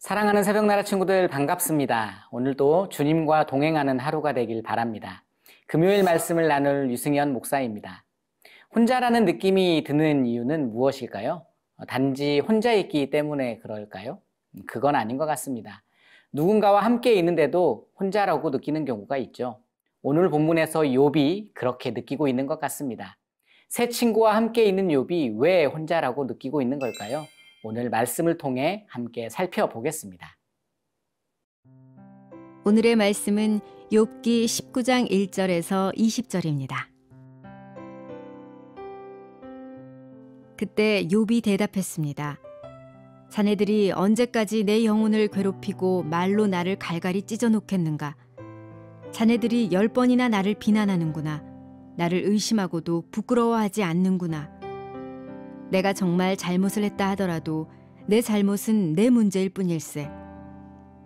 사랑하는 새벽나라 친구들 반갑습니다. 오늘도 주님과 동행하는 하루가 되길 바랍니다. 금요일 말씀을 나눌 유승현 목사입니다. 혼자라는 느낌이 드는 이유는 무엇일까요? 단지 혼자 있기 때문에 그럴까요? 그건 아닌 것 같습니다. 누군가와 함께 있는데도 혼자라고 느끼는 경우가 있죠. 오늘 본문에서 욥이 그렇게 느끼고 있는 것 같습니다. 새 친구와 함께 있는 욥이 왜 혼자라고 느끼고 있는 걸까요? 오늘 말씀을 통해 함께 살펴보겠습니다. 오늘의 말씀은 욥기 19장 1절에서 20절입니다. 그때 욥이 대답했습니다. 자네들이 언제까지 내 영혼을 괴롭히고 말로 나를 갈갈이 찢어 놓겠는가? 자네들이 10번이나 나를 비난하는구나. 나를 의심하고도 부끄러워하지 않는구나. 내가 정말 잘못을 했다 하더라도 내 잘못은 내 문제일 뿐일세.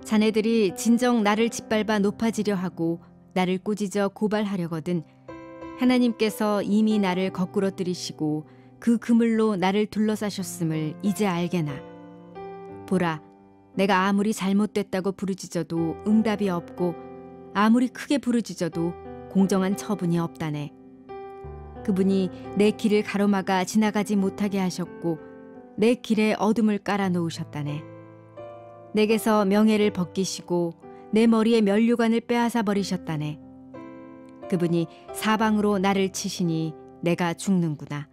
자네들이 진정 나를 짓밟아 높아지려 하고 나를 꾸짖어 고발하려거든 하나님께서 이미 나를 거꾸러뜨리시고 그 그물로 나를 둘러싸셨음을 이제 알게나. 보라, 내가 아무리 잘못됐다고 부르짖어도 응답이 없고 아무리 크게 부르짖어도 공정한 처분이 없다네. 그분이 내 길을 가로막아 지나가지 못하게 하셨고 내 길에 어둠을 깔아 놓으셨다네. 내게서 명예를 벗기시고 내 머리에 면류관을 빼앗아 버리셨다네. 그분이 사방으로 나를 치시니 내가 죽는구나.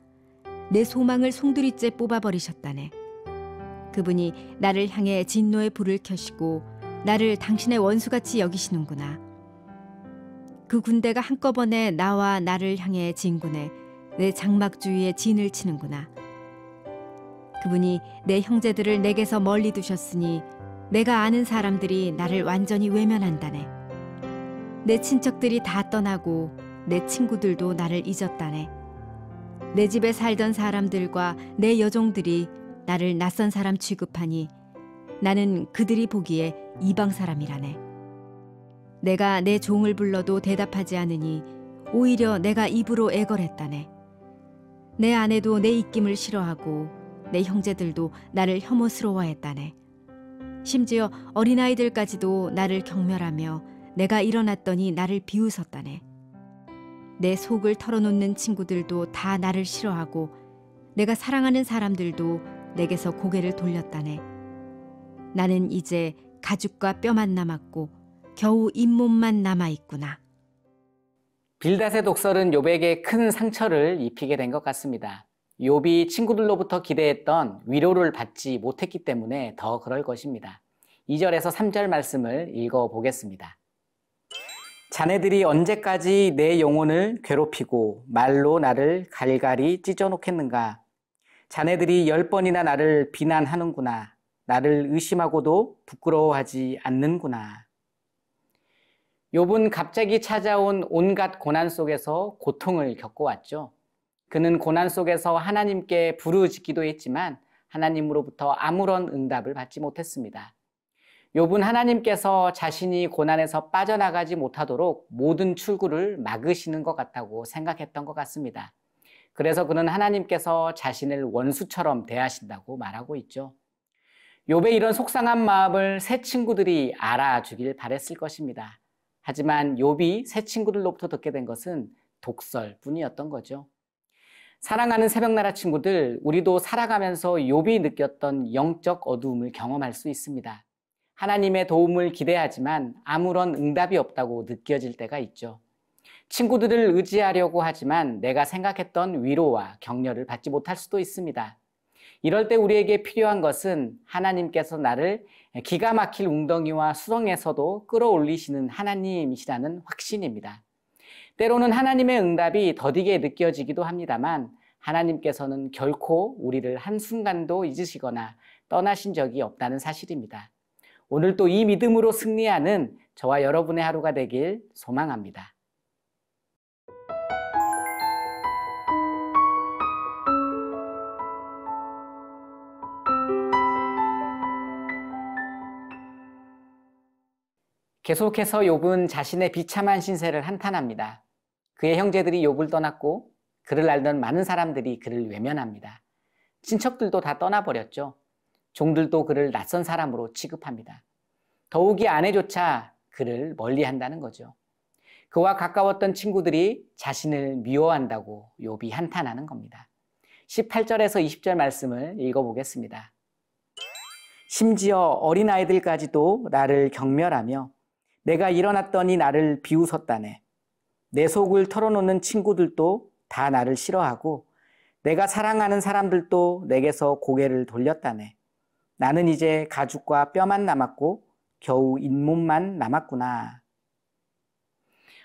내 소망을 송두리째 뽑아버리셨다네. 그분이 나를 향해 진노의 불을 켜시고 나를 당신의 원수같이 여기시는구나. 그 군대가 한꺼번에 나와 나를 향해 진군해 내 장막 주위에 진을 치는구나. 그분이 내 형제들을 내게서 멀리 두셨으니 내가 아는 사람들이 나를 완전히 외면한다네. 내 친척들이 다 떠나고 내 친구들도 나를 잊었다네. 내 집에 살던 사람들과 내 여종들이 나를 낯선 사람 취급하니 나는 그들이 보기에 이방 사람이라네. 내가 내 종을 불러도 대답하지 않으니 오히려 내가 입으로 애걸했다네. 내 아내도 내 입김을 싫어하고 내 형제들도 나를 혐오스러워했다네. 심지어 어린아이들까지도 나를 경멸하며 내가 일어났더니 나를 비웃었다네. 내 속을 털어놓는 친구들도 다 나를 싫어하고 내가 사랑하는 사람들도 내게서 고개를 돌렸다네. 나는 이제 가죽과 뼈만 남았고 겨우 잇몸만 남아있구나. 빌닷의 독설은 욥에게 큰 상처를 입히게 된 것 같습니다. 욥이 친구들로부터 기대했던 위로를 받지 못했기 때문에 더 그럴 것입니다. 2절에서 3절 말씀을 읽어보겠습니다. 자네들이 언제까지 내 영혼을 괴롭히고 말로 나를 갈갈이 찢어놓겠는가? 자네들이 10번이나 나를 비난하는구나. 나를 의심하고도 부끄러워하지 않는구나. 욥은 갑자기 찾아온 온갖 고난 속에서 고통을 겪어왔죠. 그는 고난 속에서 하나님께 부르짖기도 했지만 하나님으로부터 아무런 응답을 받지 못했습니다. 욥은 하나님께서 자신이 고난에서 빠져나가지 못하도록 모든 출구를 막으시는 것 같다고 생각했던 것 같습니다. 그래서 그는 하나님께서 자신을 원수처럼 대하신다고 말하고 있죠. 욥의 이런 속상한 마음을 새 친구들이 알아주길 바랬을 것입니다. 하지만 욥이 새 친구들로부터 듣게 된 것은 독설뿐이었던 거죠. 사랑하는 새벽나라 친구들, 우리도 살아가면서 욥이 느꼈던 영적 어두움을 경험할 수 있습니다. 하나님의 도움을 기대하지만 아무런 응답이 없다고 느껴질 때가 있죠. 친구들을 의지하려고 하지만 내가 생각했던 위로와 격려를 받지 못할 수도 있습니다. 이럴 때 우리에게 필요한 것은 하나님께서 나를 기가 막힐 웅덩이와 수렁에서도 끌어올리시는 하나님이시라는 확신입니다. 때로는 하나님의 응답이 더디게 느껴지기도 합니다만 하나님께서는 결코 우리를 한순간도 잊으시거나 떠나신 적이 없다는 사실입니다. 오늘 또 이 믿음으로 승리하는 저와 여러분의 하루가 되길 소망합니다. 계속해서 욥은 자신의 비참한 신세를 한탄합니다. 그의 형제들이 욥을 떠났고 그를 알던 많은 사람들이 그를 외면합니다. 친척들도 다 떠나버렸죠. 종들도 그를 낯선 사람으로 취급합니다. 더욱이 아내조차 그를 멀리한다는 거죠. 그와 가까웠던 친구들이 자신을 미워한다고 욥이 한탄하는 겁니다. 18절에서 20절 말씀을 읽어보겠습니다. 심지어 어린아이들까지도 나를 경멸하며 내가 일어났더니 나를 비웃었다네. 내 속을 털어놓는 친구들도 다 나를 싫어하고 내가 사랑하는 사람들도 내게서 고개를 돌렸다네. 나는 이제 가죽과 뼈만 남았고 겨우 잇몸만 남았구나.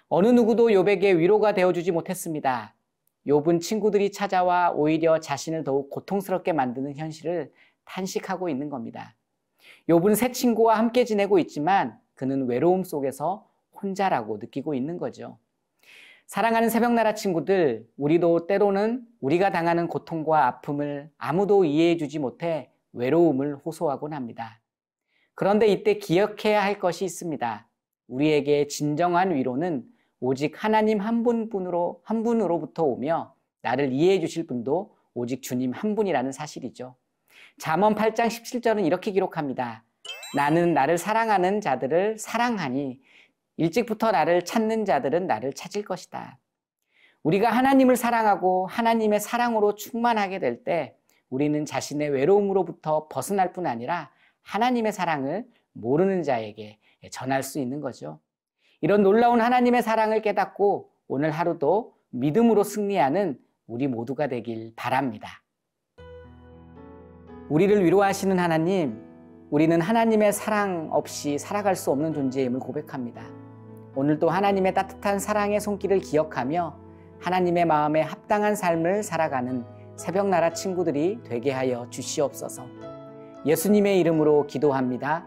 어느 누구도 욥에게 위로가 되어주지 못했습니다. 욥은 친구들이 찾아와 오히려 자신을 더욱 고통스럽게 만드는 현실을 탄식하고 있는 겁니다. 욥은 새 친구와 함께 지내고 있지만 그는 외로움 속에서 혼자라고 느끼고 있는 거죠. 사랑하는 새벽나라 친구들, 우리도 때로는 우리가 당하는 고통과 아픔을 아무도 이해해 주지 못해 외로움을 호소하곤 합니다. 그런데 이때 기억해야 할 것이 있습니다. 우리에게 진정한 위로는 오직 하나님 한 분으로부터 오며 나를 이해해 주실 분도 오직 주님 한 분이라는 사실이죠. 잠언 8장 17절은 이렇게 기록합니다. 나는 나를 사랑하는 자들을 사랑하니 일찍부터 나를 찾는 자들은 나를 찾을 것이다. 우리가 하나님을 사랑하고 하나님의 사랑으로 충만하게 될 때 우리는 자신의 외로움으로부터 벗어날 뿐 아니라 하나님의 사랑을 모르는 자에게 전할 수 있는 거죠. 이런 놀라운 하나님의 사랑을 깨닫고 오늘 하루도 믿음으로 승리하는 우리 모두가 되길 바랍니다. 우리를 위로하시는 하나님, 우리는 하나님의 사랑 없이 살아갈 수 없는 존재임을 고백합니다. 오늘도 하나님의 따뜻한 사랑의 손길을 기억하며 하나님의 마음에 합당한 삶을 살아가는 새벽나라 친구들이 되게 하여 주시옵소서. 예수님의 이름으로 기도합니다.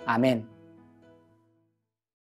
아멘.